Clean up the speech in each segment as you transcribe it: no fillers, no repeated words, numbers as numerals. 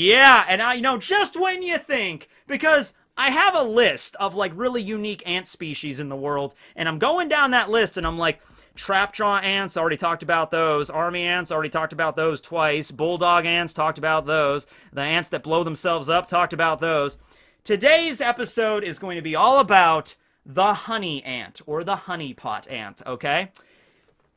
Yeah, and I, just when you think, because I have a list of, like, really unique ant species in the world, and I'm going down that list, and I'm like, trapjaw ants, already talked about those. Army ants, already talked about those twice. Bulldog ants, talked about those. The ants that blow themselves up, talked about those. Today's episode is going to be all about the honey ant, or the honeypot ant, okay?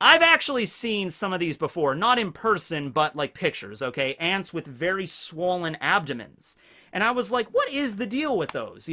I've actually seen some of these before, not in person, but like pictures, okay? Ants with very swollen abdomens. And I was like, what is the deal with those,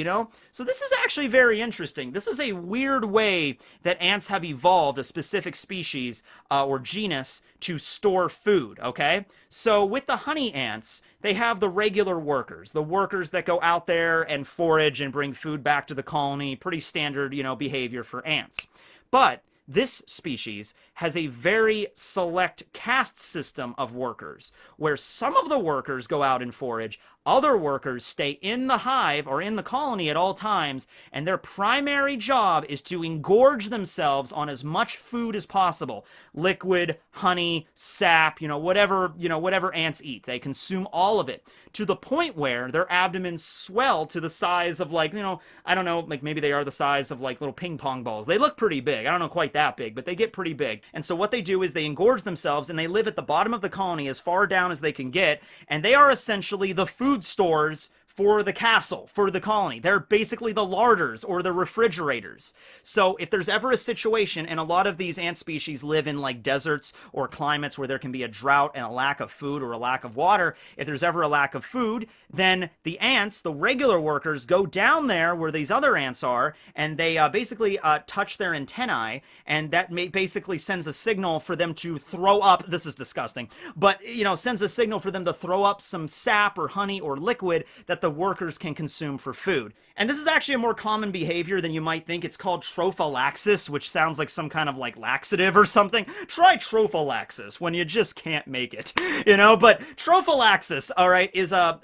So this is actually very interesting. This is a weird way that ants have evolved a specific species or genus to store food, okay? So with the honey ants, they have the regular workers, the workers that go out there and forage and bring food back to the colony. Pretty standard, behavior for ants. But this species has a very select caste system of workers, where some of the workers go out and forage, other workers stay in the hive or in the colony at all times, and their primary job is to engorge themselves on as much food as possible. Liquid, honey, sap, whatever ants eat. They consume all of it, to the point where their abdomens swell to the size of, like, I don't know, like maybe they are the size of like little ping pong balls. They look pretty big. I don't know quite that big, but they get pretty big. And so what they do is they engorge themselves, and they live at the bottom of the colony as far down as they can get, and they are essentially the food stores for the castle, for the colony. They're basically the larders or the refrigerators. So if there's ever a situation, and a lot of these ant species live in like deserts or climates where there can be a drought and a lack of food or a lack of water, if there's ever a lack of food, then the ants, the regular workers, go down there where these other ants are, and they basically touch their antennae, and that basically sends a signal for them to throw up. This is disgusting, but sends a signal for them to throw up some sap or honey or liquid that the workers can consume for food. And this is actually a more common behavior than you might think. It's called trophallaxis, which sounds like some kind of like laxative or something. Try trophallaxis when you just can't make it, But trophallaxis, all right, is a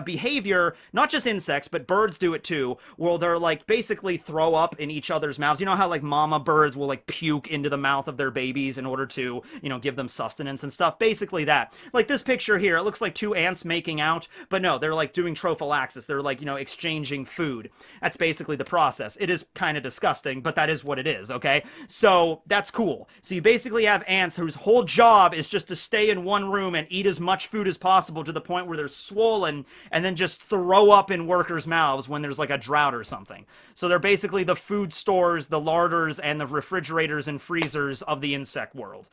behavior, not just insects, but birds do it too, where they're like basically throw up in each other's mouths. You know how like mama birds will like puke into the mouth of their babies in order to, give them sustenance and stuff? Basically that. Like this picture here, it looks like two ants making out, but no, they're like doing trophallaxis. They're like, exchanging food. That's basically the process. It is kind of disgusting, but that is what it is, okay? So that's cool. So you basically have ants whose whole job is just to stay in one room and eat as much food as possible to the point where they're swollen, and then just throw up in workers' mouths when there's like a drought or something. So they're basically the food stores, the larders, and the refrigerators and freezers of the insect world.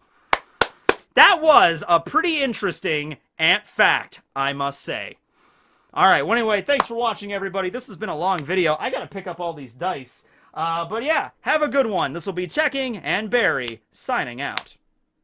That was a pretty interesting ant fact, I must say. Alright, well anyway, thanks for watching, everybody. This has been a long video. I gotta pick up all these dice. But yeah, have a good one. This will be Tekking and Barry signing out.